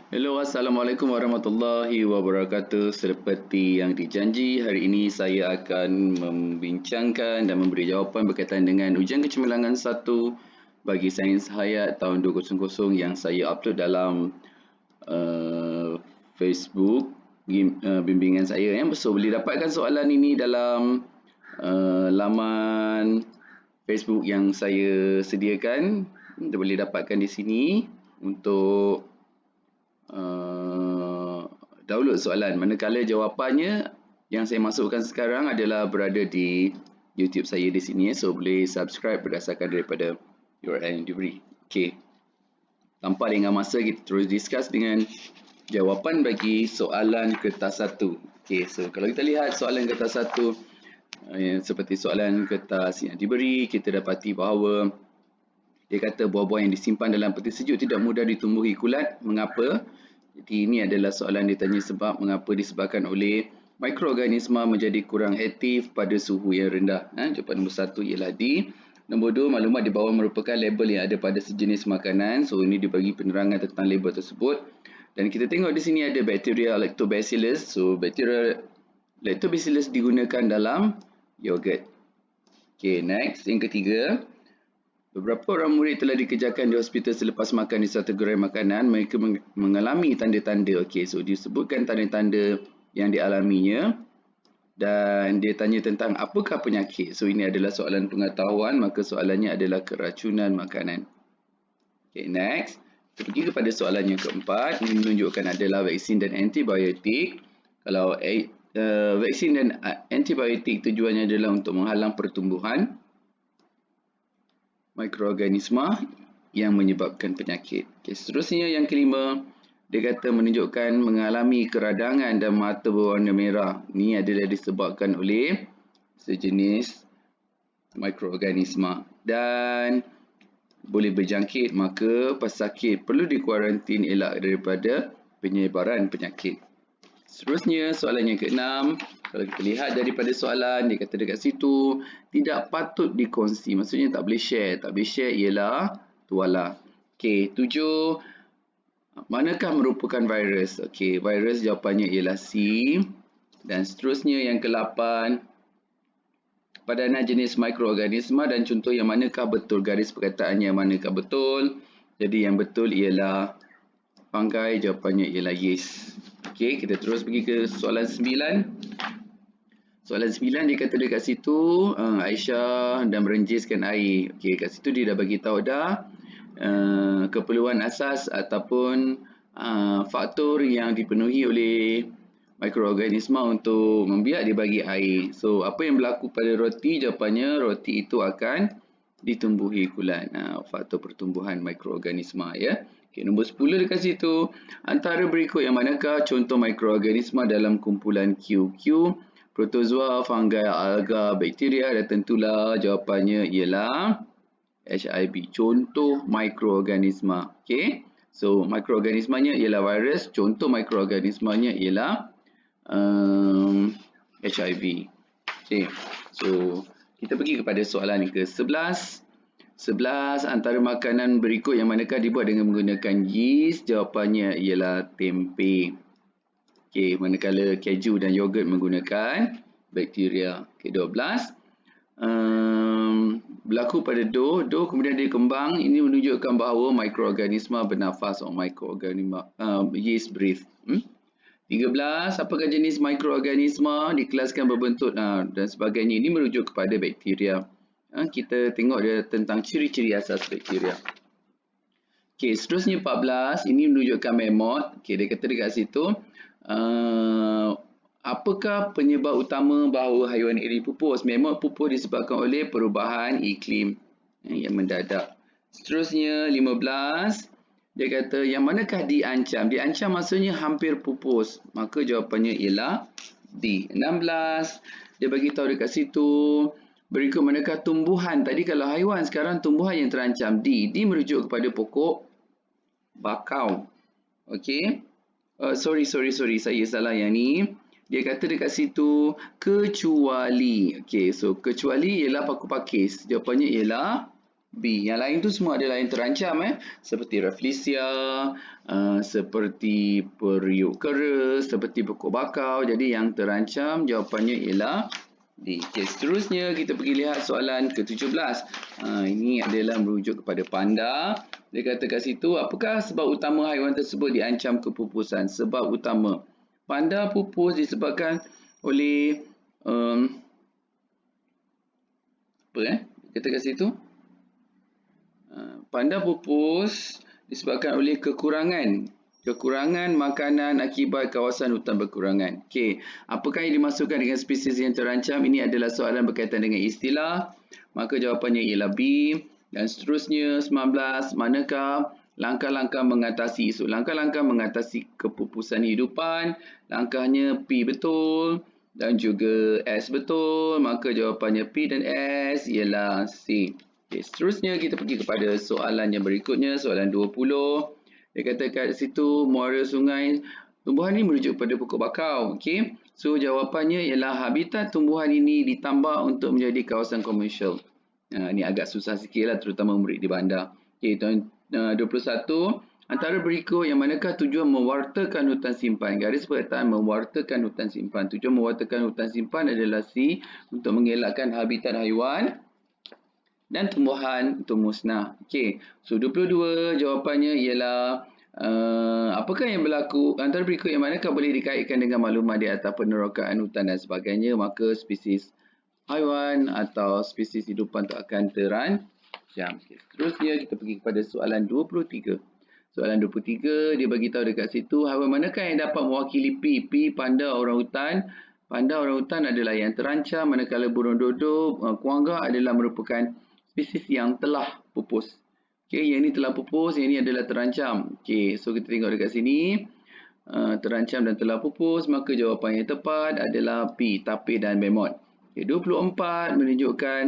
Hello, Assalamualaikum warahmatullahi wabarakatuh. Seperti yang dijanji, hari ini saya akan membincangkan dan memberi jawapan berkaitan dengan ujian kecemerlangan 1 bagi Sains Hayat tahun 2020 yang saya upload dalam Facebook bimbingan saya. So, boleh dapatkan soalan ini dalam laman Facebook yang saya sediakan. Anda boleh dapatkan di sini untuk download soalan, manakala jawapannya yang saya masukkan sekarang adalah berada di YouTube saya di sini, so boleh subscribe berdasarkan daripada URL yang diberi. Okey, tanpa lengah masa, kita terus discuss dengan jawapan bagi soalan kertas 1. Okey, so kalau kita lihat soalan kertas 1 seperti soalan kertas yang diberi, kita dapati bahawa dia kata buah-buah yang disimpan dalam peti sejuk tidak mudah ditumbuhi kulat. Mengapa? Jadi ini adalah soalan dia tanya sebab mengapa disebabkan oleh mikroorganisma menjadi kurang aktif pada suhu yang rendah. Jawapan nombor 1 ialah D. Nombor 2, maklumat di bawah merupakan label yang ada pada sejenis makanan. So ini dibagi penerangan tentang label tersebut. Dan kita tengok di sini ada bakteria Lactobacillus. So bakteria Lactobacillus digunakan dalam yogurt. Okay, next. Yang ketiga, beberapa orang murid telah dikejarkan di hospital selepas makan di satu gerai makanan. Mereka mengalami tanda-tanda. Okey, so disebutkan tanda-tanda yang dialaminya. Dan dia tanya tentang apakah penyakit. So ini adalah soalan pengetahuan. Maka soalannya adalah keracunan makanan. Okey, next. Kita pergi kepada soalan yang keempat. Ini menunjukkan adalah vaksin dan antibiotik. Kalau vaksin dan antibiotik tujuannya adalah untuk menghalang pertumbuhan mikroorganisma yang menyebabkan penyakit. Okay, seterusnya yang kelima, dia kata menunjukkan mengalami keradangan dan mata berwarna merah. Ini adalah disebabkan oleh sejenis mikroorganisma dan boleh berjangkit, maka pesakit perlu dikuarantin elak daripada penyebaran penyakit. Seterusnya soalan yang keenam, kalau kita lihat daripada soalan, dia kata dekat situ tidak patut dikongsi, maksudnya tak boleh share. Tak boleh share ialah tuala. Okey, 7, manakah merupakan virus? Okey, virus jawapannya ialah C. Dan seterusnya yang ke-8, padanan jenis mikroorganisma dan contoh yang manakah betul, garis perkataannya manakah betul. Jadi yang betul ialah fungi, jawapannya ialah yeast. Okey, kita terus pergi ke soalan 9. Soalan 9 dia kata dekat situ Aisyah dan merenjiskan air. Okey, kat situ dia dah bagi tahu dah keperluan asas ataupun faktor yang dipenuhi oleh mikroorganisma untuk membiak dia bagi air. So, apa yang berlaku pada roti? Jawapannya roti itu akan ditumbuhi kulat. Faktor pertumbuhan mikroorganisma, ya. Okay, nombor 10 dekat situ. Antara berikut yang manakah contoh mikroorganisma dalam kumpulan QQ? Protozoa, fungi, alga, bakteria, dan tentulah jawapannya ialah HIB. Contoh mikroorganisma. Okay. So, mikroorganismanya ialah virus. Contoh mikroorganismanya ialah HIV. Okay. So, kita pergi kepada soalan ke-11. 11, antara makanan berikut yang manakah dibuat dengan menggunakan yeast? Jawapannya ialah tempe. Okey, manakala keju dan yogurt menggunakan bakteria. Okey, 12. Berlaku pada dough kemudian dia kembang. Ini menunjukkan bahawa mikroorganisma bernafas atau mikroorganisma yeast breathe. 13, apakah jenis mikroorganisma dikelaskan berbentuk dan sebagainya. Ini merujuk kepada bakteria. Kita tengok dia tentang ciri-ciri asas bakteria. Okey, seterusnya 14, ini menunjukkan mammoth. Okey, dia kata dekat situ, apakah penyebab utama bahawa haiwan ini pupus? Mammoth pupus disebabkan oleh perubahan iklim yang mendadak. Seterusnya 15, dia kata yang manakah diancam? Diancam maksudnya hampir pupus. Maka jawapannya ialah D. 16, dia bagi tahu dekat situ, berikut manakah tumbuhan? Tadi kalau haiwan, sekarang tumbuhan yang terancam. D. D merujuk kepada pokok bakau. Okey. Sorry. Saya salah yang ni. Dia kata dekat situ kecuali. Okey. So, kecuali ialah paku pakis. Jawapannya ialah B. Yang lain tu semua adalah yang terancam seperti Rafflesia, seperti periuk kera, seperti pokok bakau. Jadi yang terancam jawapannya ialah D. Okay, seterusnya kita pergi lihat soalan ke-17. Ini adalah merujuk kepada panda. Dia kata kat situ, apakah sebab utama haiwan tersebut diancam kepupusan? Sebab utama panda pupus disebabkan oleh kata kat situ, panda pupus disebabkan oleh kekurangan makanan akibat kawasan hutan berkurangan. Okey, apakah yang dimasukkan dengan spesies yang terancam? Ini adalah soalan berkaitan dengan istilah. Maka jawapannya ialah B. Dan seterusnya 19, manakah langkah-langkah mengatasi isu? Langkah-langkah mengatasi kepupusan hidupan. Langkahnya P betul dan juga S betul. Maka jawapannya P dan S ialah C. Okay, seterusnya kita pergi kepada soalan yang berikutnya, soalan 20. Dia kata kat situ muara sungai, tumbuhan ini merujuk pada pokok bakau. Okay. So jawapannya ialah habitat tumbuhan ini ditambah untuk menjadi kawasan komersial. Ini agak susah sikit lah, terutama murid di bandar. Okay, 21. Antara berikut yang manakah tujuan mewartakan hutan simpan? Garis perkataan mewartakan hutan simpan. Tujuan mewartakan hutan simpan adalah C, untuk mengelakkan habitat haiwan dan tumbuhan untuk musnah. Okey, so 22 jawapannya ialah apakah yang berlaku antara berikut yang manakah boleh dikaitkan dengan maklumat di atas penerokaan hutan dan sebagainya? Maka spesies haiwan atau spesies hidupan itu akan terancam. Okay. Seterusnya kita pergi kepada soalan 23. Soalan 23 dia bagi tahu dekat situ, haiwan manakah yang dapat mewakili P? P panda orang hutan. Panda orang hutan adalah yang terancam, manakala burung dodo kuangga adalah merupakan spesies yang telah pupus. Okey, yang ini telah pupus, yang ini adalah terancam. Okey, so kita tengok dekat sini. Terancam dan telah pupus, maka jawapan yang tepat adalah P, tapir dan memot. Okay, 24 menunjukkan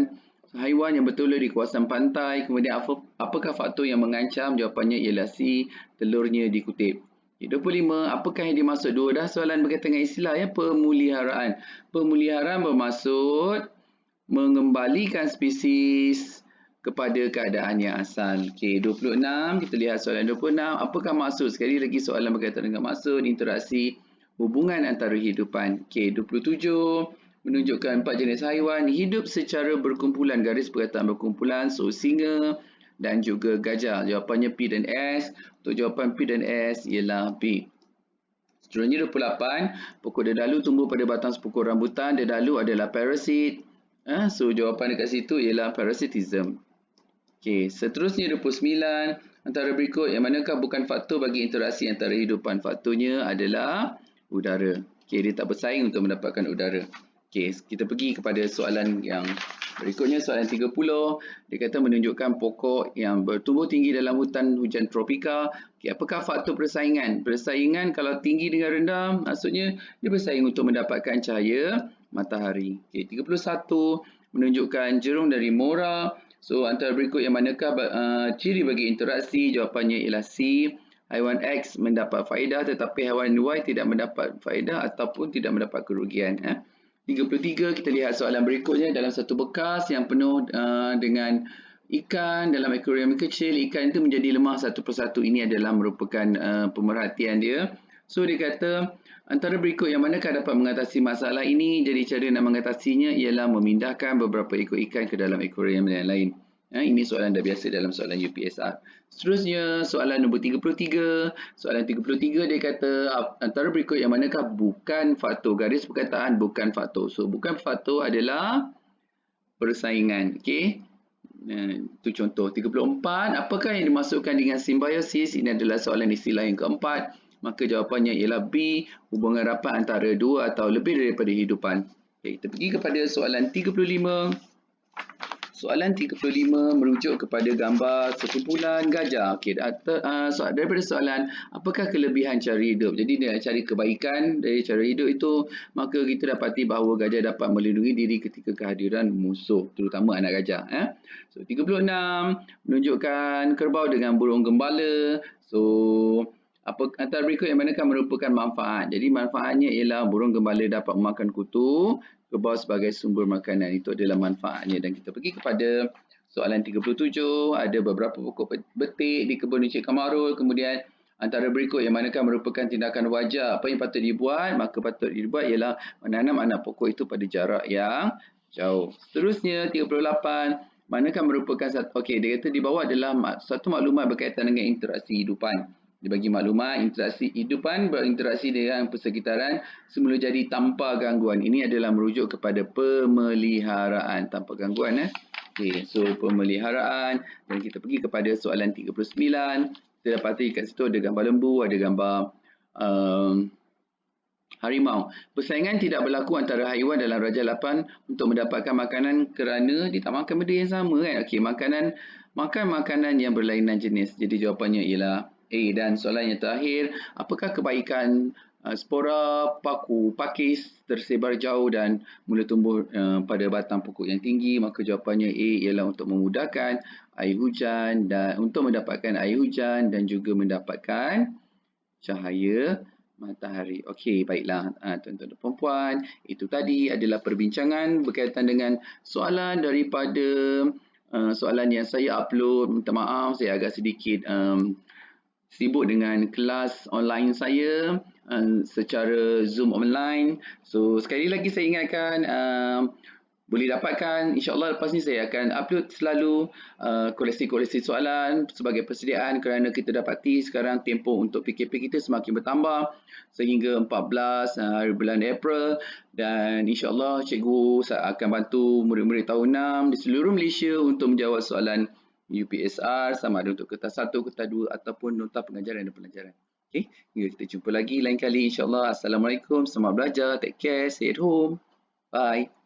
haiwan yang bertelur di kawasan pantai. Kemudian apakah faktor yang mengancam? Jawapannya ialah C, telurnya dikutip. Okay, 25, apakah yang dimaksud? Dah soalan berkaitan dengan istilah pemeliharaan. Pemeliharaan bermaksud mengembalikan spesies kepada keadaan yang asal. Okey, 26, kita lihat soalan 26. Apakah maksud? Sekali lagi soalan berkaitan dengan maksud, interaksi hubungan antara hidupan. Okey, 27 menunjukkan 4 jenis haiwan hidup secara berkumpulan, garis perkataan berkumpulan, so singa dan juga gajah. Jawapannya P dan S. Untuk jawapan P dan S ialah B. Seterusnya 28, pokok dedalu tumbuh pada batang sepokok rambutan. Dedalu adalah parasit. So jawapan dekat situ ialah parasitism. Okey, seterusnya 29, antara berikut yang manakah bukan faktor bagi interaksi antara hidupan? Faktornya adalah udara. Okey, dia tak bersaing untuk mendapatkan udara. Okey, kita pergi kepada soalan yang berikutnya, soalan 30. Dia kata menunjukkan pokok yang bertumbuh tinggi dalam hutan hujan tropika. Okey, apakah faktor persaingan? Persaingan kalau tinggi dengan rendah, maksudnya dia bersaing untuk mendapatkan cahaya matahari. Okey, 31 menunjukkan jerung dari mora. So antara berikut yang manakah ciri bagi interaksi? Jawapannya ialah C. Haiwan X mendapat faedah tetapi haiwan Y tidak mendapat faedah ataupun tidak mendapat kerugian. 33, kita lihat soalan berikutnya. Dalam satu bekas yang penuh dengan ikan dalam akuarium kecil, ikan itu menjadi lemah satu persatu. Ini adalah merupakan pemerhatian dia. So dia kata antara berikut yang manakah dapat mengatasi masalah ini? Jadi cara nak mengatasinya ialah memindahkan beberapa ekor ikan ke dalam akuarium yang lain. Ini soalan dah biasa dalam soalan UPSR. Seterusnya soalan nombor 33. Soalan 33 dia kata antara berikut yang manakah bukan faktor? Garis perkataan bukan faktor. So bukan faktor adalah persaingan. Okey. Itu contoh 34. Apakah yang dimasukkan dengan simbiosis? Ini adalah soalan istilah yang keempat. Maka jawapannya ialah B, hubungan rapat antara dua atau lebih daripada hidupan. Okay, kita pergi kepada soalan 35. Soalan 35 merujuk kepada gambar sekumpulan gajah. Okey, daripada soalan, apakah kelebihan cara hidup? Jadi dia cari kebaikan dari cara hidup itu, maka kita dapati bahawa gajah dapat melindungi diri ketika kehadiran musuh, terutama anak gajah. So 36 menunjukkan kerbau dengan burung gembala. So antara berikut yang manakah merupakan manfaat? Jadi manfaatnya ialah burung gembala dapat memakan kutu kerbau sebagai sumber makanan. Itu adalah manfaatnya. Dan kita pergi kepada Soalan 37, ada beberapa pokok betik di kebun Encik Kamarul. Kemudian antara berikut yang manakah merupakan tindakan wajar? Apa yang patut dibuat? Maka patut dibuat ialah menanam anak pokok itu pada jarak yang jauh. Seterusnya 38, manakah merupakan satu, okey, dia kata di bawah adalah satu maklumat berkaitan dengan interaksi hidupan. Dia bagi maklumat interaksi hidupan berinteraksi dengan persekitaran semula jadi tanpa gangguan. Ini adalah merujuk kepada pemeliharaan tanpa gangguan. Okey, so pemeliharaan, dan kita pergi kepada soalan 39. Kita dapati kat situ ada gambar lembu, ada gambar harimau. Persaingan tidak berlaku antara haiwan dalam Raja 8 untuk mendapatkan makanan kerana dia tak makan benda yang sama kan. Okey, makan makanan yang berlainan jenis. Jadi jawapannya ialah A. Dan soalan yang terakhir, apakah kebaikan spora paku pakis tersebar jauh dan mula tumbuh pada batang pokok yang tinggi? Maka jawapannya A ialah untuk memudahkan air hujan dan untuk mendapatkan air hujan dan juga mendapatkan cahaya matahari. Okey, baiklah tuan-tuan dan puan-puan, itu tadi adalah perbincangan berkaitan dengan soalan daripada soalan yang saya upload. Minta maaf, saya agak sedikit sibuk dengan kelas online saya secara Zoom online. So sekali lagi saya ingatkan boleh dapatkan, insyaAllah lepas ni saya akan upload selalu koleksi-koleksi soalan sebagai persediaan, kerana kita dapati sekarang tempoh untuk PKP kita semakin bertambah sehingga 14 hari bulan April, dan insyaAllah cikgu akan bantu murid-murid tahun 6 di seluruh Malaysia untuk menjawab soalan UPSR sama ada untuk kertas 1, kertas 2 ataupun nota pengajaran dan pelajaran. Okay, hingga kita jumpa lagi lain kali insyaAllah. Assalamualaikum, selamat belajar, take care, stay at home, bye.